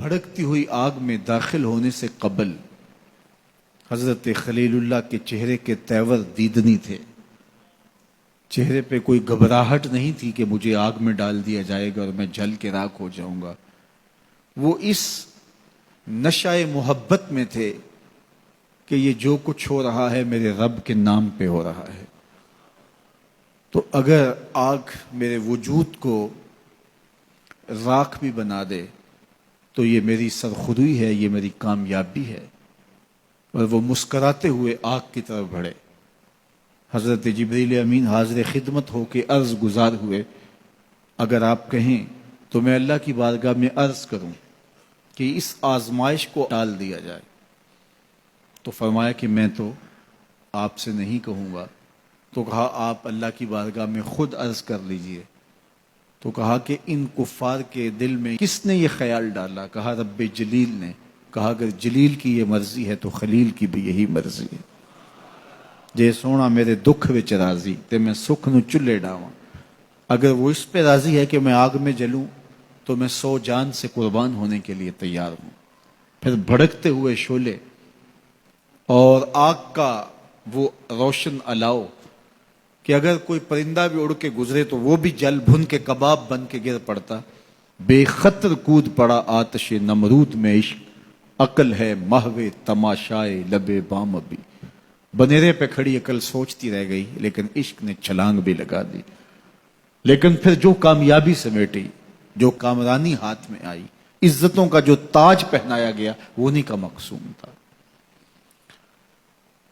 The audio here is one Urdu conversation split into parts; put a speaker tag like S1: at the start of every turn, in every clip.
S1: بھڑکتی ہوئی آگ میں داخل ہونے سے قبل حضرت خلیل اللہ کے چہرے کے تیور دیدنی تھے. چہرے پہ کوئی گھبراہٹ نہیں تھی کہ مجھے آگ میں ڈال دیا جائے گا اور میں جل کے راکھ ہو جاؤں گا. وہ اس نشہ محبت میں تھے کہ یہ جو کچھ ہو رہا ہے میرے رب کے نام پہ ہو رہا ہے. تو اگر آگ میرے وجود کو راکھ بھی بنا دے تو یہ میری سرخودی ہے، یہ میری کامیابی ہے. اور وہ مسکراتے ہوئے آگ کی طرف بڑھے. حضرت جبریل امین حاضر خدمت ہو کے عرض گزار ہوئے، اگر آپ کہیں تو میں اللہ کی بارگاہ میں عرض کروں کہ اس آزمائش کو ٹال دیا جائے. تو فرمایا کہ میں تو آپ سے نہیں کہوں گا. تو کہا آپ اللہ کی بارگاہ میں خود عرض کر لیجئے. تو کہا کہ ان کفار کے دل میں کس نے یہ خیال ڈالا؟ کہا رب جلیل نے. کہا اگر جلیل کی یہ مرضی ہے تو خلیل کی بھی یہی مرضی ہے. جے سونا میرے دکھ وچ راضی تے میں سکھ نو چلے ڈاواں. اگر وہ اس پہ راضی ہے کہ میں آگ میں جلوں تو میں 100 جان سے قربان ہونے کے لیے تیار ہوں. پھر بھڑکتے ہوئے شعلے اور آگ کا وہ روشن الاؤ کہ اگر کوئی پرندہ بھی اڑ کے گزرے تو وہ بھی جل بھن کے کباب بن کے گر پڑتا. بے خطر کود پڑا آتش نمرود میں عشق، عقل ہے محو تماشائے لبے بام. ابھی بنیرے پہ کھڑی عقل سوچتی رہ گئی لیکن عشق نے چھلانگ بھی لگا دی. لیکن پھر جو کامیابی سمیٹی، جو کامرانی ہاتھ میں آئی، عزتوں کا جو تاج پہنایا گیا وہ انہی کا مقصوم تھا.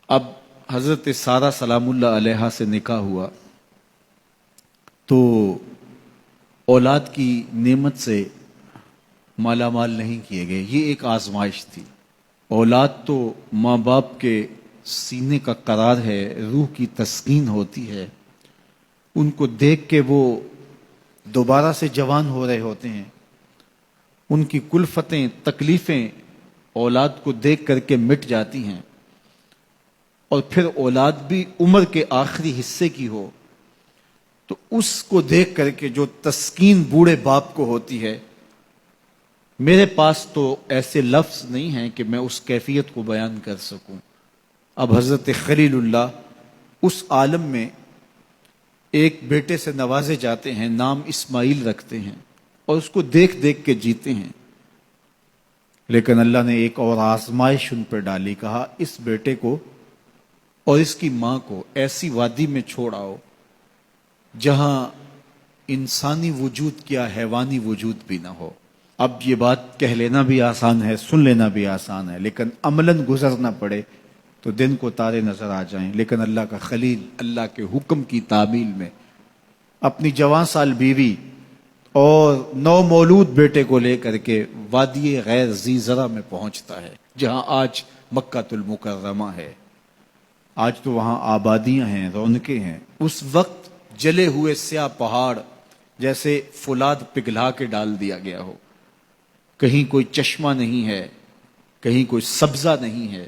S1: اب حضرت سارہ سلام اللہ علیہا سے نکاح ہوا تو اولاد کی نعمت سے مالا مال نہیں کیے گئے. یہ ایک آزمائش تھی. اولاد تو ماں باپ کے سینے کا قرار ہے، روح کی تسکین ہوتی ہے. ان کو دیکھ کے وہ دوبارہ سے جوان ہو رہے ہوتے ہیں. ان کی کلفتیں تکلیفیں اولاد کو دیکھ کر کے مٹ جاتی ہیں. اور پھر اولاد بھی عمر کے آخری حصے کی ہو تو اس کو دیکھ کر کے جو تسکین بوڑھے باپ کو ہوتی ہے، میرے پاس تو ایسے لفظ نہیں ہیں کہ میں اس کیفیت کو بیان کر سکوں. اب حضرت خلیل اللہ اس عالم میں ایک بیٹے سے نوازے جاتے ہیں، نام اسماعیل رکھتے ہیں اور اس کو دیکھ دیکھ کے جیتے ہیں. لیکن اللہ نے ایک اور آزمائش ان پر ڈالی. کہا اس بیٹے کو اور اس کی ماں کو ایسی وادی میں چھوڑ آؤ جہاں انسانی وجود کیا حیوانی وجود بھی نہ ہو. اب یہ بات کہہ لینا بھی آسان ہے، سن لینا بھی آسان ہے، لیکن عملاً گزرنا پڑے تو دن کو تارے نظر آ جائیں. لیکن اللہ کا خلیل اللہ کے حکم کی تعمیل میں اپنی جوان سال بیوی اور نو مولود بیٹے کو لے کر کے وادی غیر ذی زرع میں پہنچتا ہے، جہاں آج مکہ المکرمہ ہے. آج تو وہاں آبادیاں ہیں، رونقیں ہیں. اس وقت جلے ہوئے سیاہ پہاڑ جیسے فولاد پگھلا کے ڈال دیا گیا ہو. کہیں کوئی چشمہ نہیں ہے، کہیں کوئی سبزہ نہیں ہے،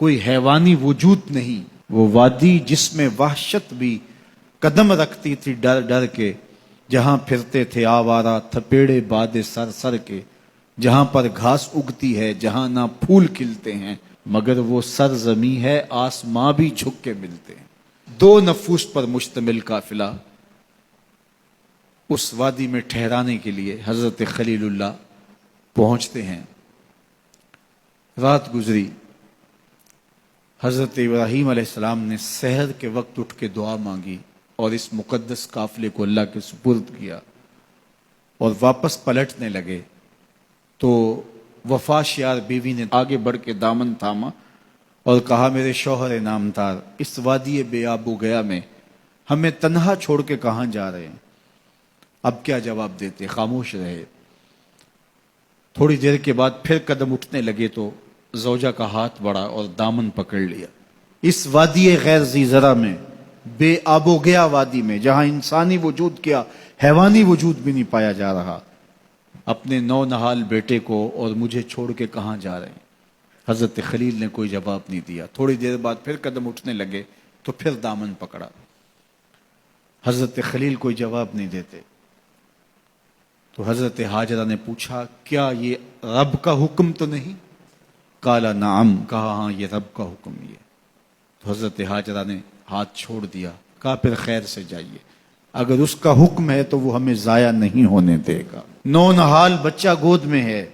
S1: کوئی حیوانی وجود نہیں. وہ وادی جس میں وحشت بھی قدم رکھتی تھی ڈر ڈر کے، جہاں پھرتے تھے آوارہ تھپیڑے باد سر سر کے، جہاں پر گھاس اگتی ہے، جہاں نہ پھول کھلتے ہیں، مگر وہ سرزمیں ہے آسماں بھی جھک کے ملتے ہیں. 2 نفوس پر مشتمل قافلہ اس وادی میں ٹھہرانے کے لیے حضرت خلیل اللہ پہنچتے ہیں. رات گزری. حضرت ابراہیم علیہ السلام نے سحر کے وقت اٹھ کے دعا مانگی اور اس مقدس قافلے کو اللہ کے سپرد کیا اور واپس پلٹنے لگے تو وفا شیار بیوی نے آگے بڑھ کے دامن تھاما اور کہا میرے شوہر نامدار، اس وادی بے آب و گیا میں ہمیں تنہا چھوڑ کے کہاں جا رہے ہیں؟ اب کیا جواب دیتے؟ خاموش رہے. تھوڑی دیر کے بعد پھر قدم اٹھنے لگے تو زوجہ کا ہاتھ بڑھا اور دامن پکڑ لیا. اس وادی غیر ذی زرع میں، بے آب و گیا وادی میں، جہاں انسانی وجود کیا حیوانی وجود بھی نہیں پایا جا رہا، اپنے نو نہال بیٹے کو اور مجھے چھوڑ کے کہاں جا رہے ہیں؟ حضرت خلیل نے کوئی جواب نہیں دیا. تھوڑی دیر بعد پھر قدم اٹھنے لگے تو پھر دامن پکڑا. حضرت خلیل کوئی جواب نہیں دیتے. تو حضرت حاجرہ نے پوچھا کیا یہ رب کا حکم تو نہیں؟ قال نعم، کہا ہاں یہ رب کا حکم ہی ہے۔ تو حضرت حاجرہ نے ہاتھ چھوڑ دیا، کہا پھر خیر سے جائیے، اگر اس کا حکم ہے تو وہ ہمیں ضائع نہیں ہونے دے گا۔ نونہال بچہ گود میں ہے،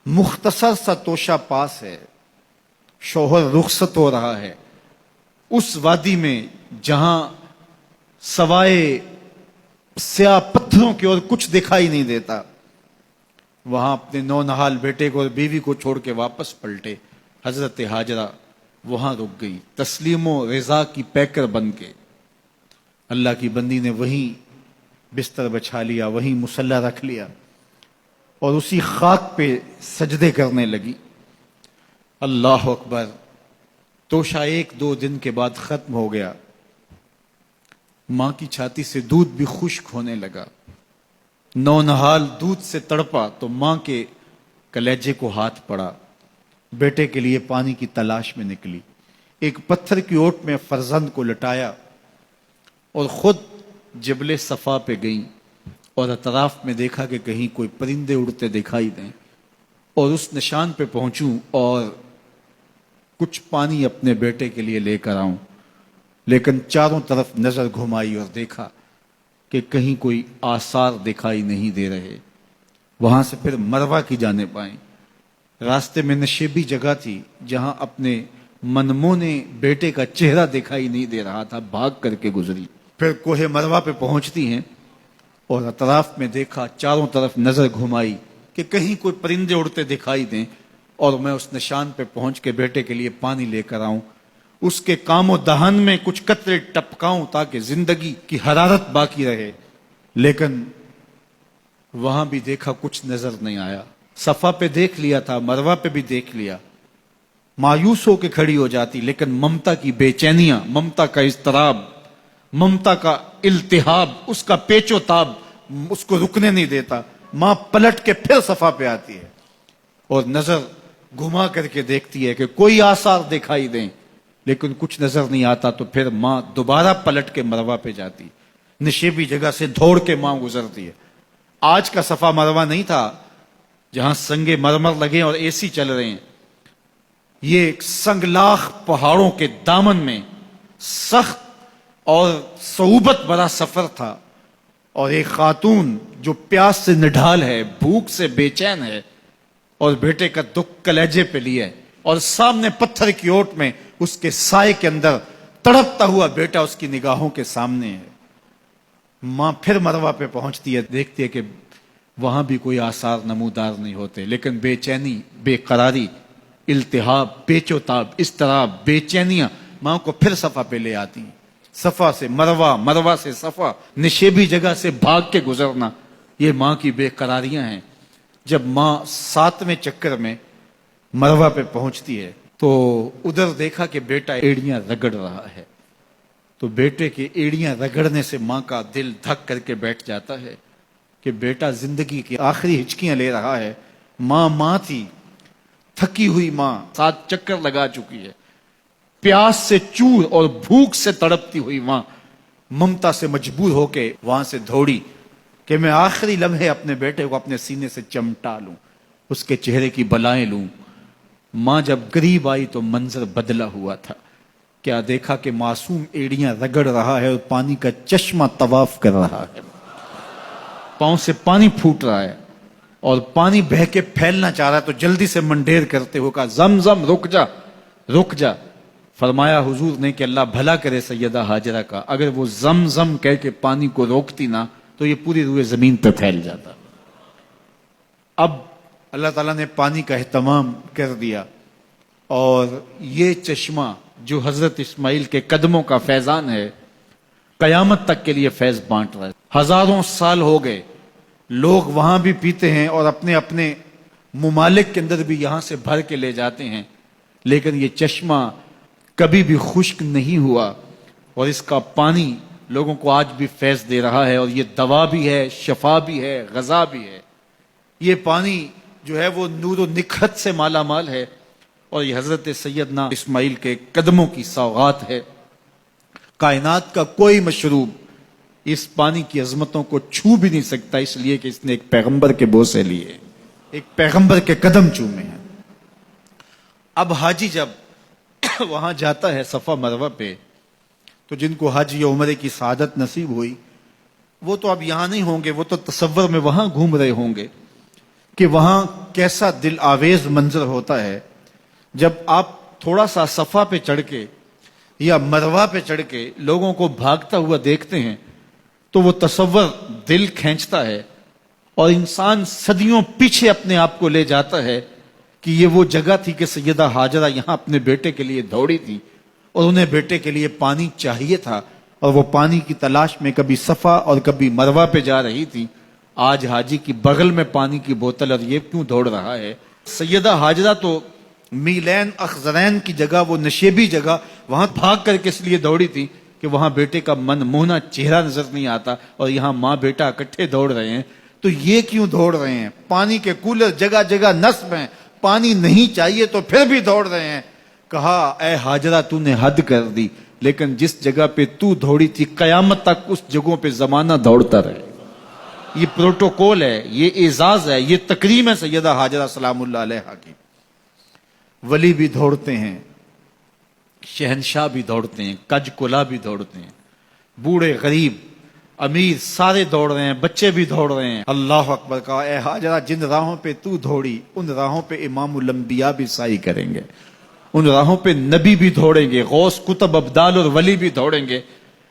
S1: مختصر سا توشہ پاس ہے، شوہر رخصت ہو رہا ہے، اس وادی میں جہاں سوائے سیاہ پتھروں کی اور کچھ دکھائی نہیں دیتا، وہاں اپنے نونہال بیٹے کو اور بیوی کو چھوڑ کے واپس پلٹے۔ حضرت حاجرہ وہاں رک گئی، تسلیم و رضا کی پیکر بن کے۔ اللہ کی بندی نے وہیں بستر بچھا لیا، وہیں مصلی رکھ لیا اور اسی خاک پہ سجدے کرنے لگی۔ اللہ اکبر۔ توشہ 1-2 دن کے بعد ختم ہو گیا، ماں کی چھاتی سے دودھ بھی خشک ہونے لگا۔ نونہال دودھ سے تڑپا تو ماں کے کلیجے کو ہاتھ پڑا، بیٹے کے لیے پانی کی تلاش میں نکلی، ایک پتھر کی اوٹ میں فرزند کو لٹایا اور خود جبل صفا پہ گئیں اور اطراف میں دیکھا کہ کہیں کوئی پرندے اڑتے دکھائی دیں اور اس نشان پہ پہنچوں اور کچھ پانی اپنے بیٹے کے لیے لے کر آؤں، لیکن چاروں طرف نظر گھمائی اور دیکھا کہ کہیں کوئی آثار دکھائی نہیں دے رہے۔ وہاں سے پھر مروہ کی جانب آئیں، راستے میں نشیبی جگہ تھی جہاں اپنے منمونے بیٹے کا چہرہ دکھائی نہیں دے رہا تھا، بھاگ کر کے گزری۔ پھر کوہ مروہ پہ پہنچتی ہیں اور اطراف میں دیکھا، چاروں طرف نظر گھمائی کہ کہیں کوئی پرندے اڑتے دکھائی دیں اور میں اس نشان پہ پہنچ کے بیٹے کے لیے پانی لے کر آؤں، اس کے کام و دہن میں کچھ قطرے ٹپکاؤں تاکہ زندگی کی حرارت باقی رہے، لیکن وہاں بھی دیکھا کچھ نظر نہیں آیا۔ صفا پہ دیکھ لیا تھا، مروہ پہ بھی دیکھ لیا، مایوس ہو کے کھڑی ہو جاتی، لیکن ممتا کی بے چینیاں، ممتا کا اضطراب، ممتا کا التہاب، اس کا پیچ و تاب اس کو رکنے نہیں دیتا۔ ماں پلٹ کے پھر صفا پہ آتی ہے اور نظر گھما کر کے دیکھتی ہے کہ کوئی آثار دکھائی دیں، لیکن کچھ نظر نہیں آتا، تو پھر ماں دوبارہ پلٹ کے مروہ پہ جاتی، نشیبی جگہ سے دوڑ کے ماں گزرتی ہے۔ آج کا صفا مروہ نہیں تھا جہاں سنگے مرمر لگے اور اے سی چل رہے ہیں، یہ ایک سنگلاخ پہاڑوں کے دامن میں سخت اور صعوبت بڑا سفر تھا، اور ایک خاتون جو پیاس سے نڈھال ہے، بھوک سے بے چین ہے اور بیٹے کا دکھ کلیجے پہ لیا ہے، اور سامنے پتھر کی اوٹ میں اس کے سائے کے اندر تڑپتا ہوا بیٹا اس کی نگاہوں کے سامنے ہے۔ ماں پھر مروہ پہ پہنچتی ہے، دیکھتی ہے کہ وہاں بھی کوئی آثار نمودار نہیں ہوتے، لیکن بے چینی، بے قراری، التہاب، پیچ و تاب، اضطراب، بے چینیاں ماں کو پھر صفا پہ لے آتی ہیں۔ صفا سے مروہ، مروہ سے صفا، نشیبی جگہ سے بھاگ کے گزرنا، یہ ماں کی بے قراریاں ہیں۔ جب ماں 7ویں چکر میں مروہ پہ پہنچتی ہے تو ادھر دیکھا کہ بیٹا ایڑیاں رگڑ رہا ہے، تو بیٹے کے ایڑیاں رگڑنے سے ماں کا دل دھک کر کے بیٹھ جاتا ہے کہ بیٹا زندگی کی آخری ہچکیاں لے رہا ہے۔ ماں تھی، تھکی ہوئی ماں، 7 چکر لگا چکی ہے، پیاس سے چور اور بھوک سے تڑپتی ہوئی ماں ممتا سے مجبور ہو کے وہاں سے دوڑی کہ میں آخری لمحے اپنے بیٹے کو اپنے سینے سے چمٹا لوں، اس کے چہرے کی بلائیں لوں۔ ماں جب قریب آئی تو منظر بدلا ہوا تھا۔ کیا دیکھا کہ معصوم ایڑیاں رگڑ رہا ہے اور پانی کا چشمہ طواف کر رہا ہے، پاؤں سے پانی پھوٹ رہا ہے اور پانی بہہ کے پھیلنا چاہ رہا ہے، تو جلدی سے منڈیر کرتے ہو کہا زمزم رک جا، رک جا۔ فرمایا حضور نے کہ اللہ بھلا کرے سیدہ حاجرہ کا، اگر وہ زمزم کہہ کے پانی کو روکتی نا تو یہ پوری روئے زمین پہ پھیل جاتا۔ اب اللہ تعالیٰ نے پانی کا اہتمام کر دیا، اور یہ چشمہ جو حضرت اسماعیل کے قدموں کا فیضان ہے، قیامت تک کے لیے فیض بانٹ رہا ہے۔ ہزاروں سال ہو گئے، لوگ وہاں بھی پیتے ہیں اور اپنے اپنے ممالک کے اندر بھی یہاں سے بھر کے لے جاتے ہیں، لیکن یہ چشمہ کبھی بھی خشک نہیں ہوا، اور اس کا پانی لوگوں کو آج بھی فیض دے رہا ہے، اور یہ دوا بھی ہے، شفا بھی ہے، غذا بھی ہے۔ یہ پانی جو ہے وہ نور و نکھت سے مالا مال ہے، اور یہ حضرت سیدنا اسماعیل کے قدموں کی سوغات ہے۔ کائنات کا کوئی مشروب اس پانی کی عظمتوں کو چھو بھی نہیں سکتا، اس لیے کہ اس نے ایک پیغمبر کے بوسے لیے، ایک پیغمبر کے قدم چومے ہیں۔ اب حاجی جب وہاں جاتا ہے صفا مروہ پہ، تو جن کو حج یا عمرے کی سعادت نصیب ہوئی وہ تو اب یہاں نہیں ہوں گے، وہ تو تصور میں وہاں گھوم رہے ہوں گے کہ وہاں کیسا دل آویز منظر ہوتا ہے جب آپ تھوڑا سا صفا پہ چڑھ کے یا مروہ پہ چڑھ کے لوگوں کو بھاگتا ہوا دیکھتے ہیں تو وہ تصور دل کھینچتا ہے، اور انسان صدیوں پیچھے اپنے آپ کو لے جاتا ہے کہ یہ وہ جگہ تھی کہ سیدہ ہاجرہ یہاں اپنے بیٹے کے لیے دوڑی تھی، اور انہیں بیٹے کے لیے پانی چاہیے تھا، اور وہ پانی کی تلاش میں کبھی صفا اور کبھی مروہ پہ جا رہی تھی۔ آج حاجی کی بغل میں پانی کی بوتل، اور یہ کیوں دوڑ رہا ہے؟ سیدہ ہاجرہ تو میلین اخزرین کی جگہ، وہ نشیبی جگہ، وہاں بھاگ کر کے اس لیے دوڑی تھی کہ وہاں بیٹے کا من موہنا چہرہ نظر نہیں آتا، اور یہاں ماں بیٹا اکٹھے دوڑ رہے ہیں، تو یہ کیوں دوڑ رہے ہیں؟ پانی کے کولر جگہ جگہ نصب ہیں، پانی نہیں چاہیے تو پھر بھی دوڑ رہے ہیں۔ کہا اے ہاجرہ تو نے حد کر دی، لیکن جس جگہ پہ تو دوڑی تھی قیامت تک اس جگہوں پہ زمانہ دوڑتا رہے۔ یہ پروٹوکول ہے، یہ اعزاز ہے، یہ تکریم ہے سیدہ ہاجرہ سلام اللہ علیہا کی۔ ولی بھی دوڑتے ہیں، شہنشاہ بھی دوڑتے ہیں، کج کلا بھی دوڑتے ہیں، بوڑھے غریب امیر سارے دوڑ رہے ہیں، بچے بھی دوڑ رہے ہیں۔ اللہ اکبر کہا اے ہاجرہ جن راہوں پہ تو دوڑی ان راہوں پہ امام الانبیاء بھی سعی کریں گے، ان راہوں پہ نبی بھی دوڑیں گے، غوث کتب ابدال اور ولی بھی دوڑیں گے۔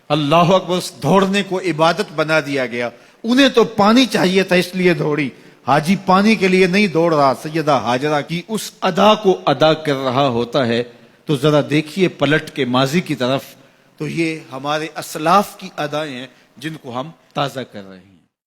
S1: اللہ اکبر، اس دوڑنے کو عبادت بنا دیا گیا۔ انہیں تو پانی چاہیے تھا اس لیے دوڑی، حاجی پانی کے لیے نہیں دوڑ رہا، سیدہ ہاجرہ کی اس ادا کو ادا کر رہا ہوتا ہے۔ تو ذرا دیکھیے پلٹ کے ماضی کی طرف، تو یہ ہمارے اسلاف کی ادائیں ہیں جن کو ہم تازہ کر رہے ہیں۔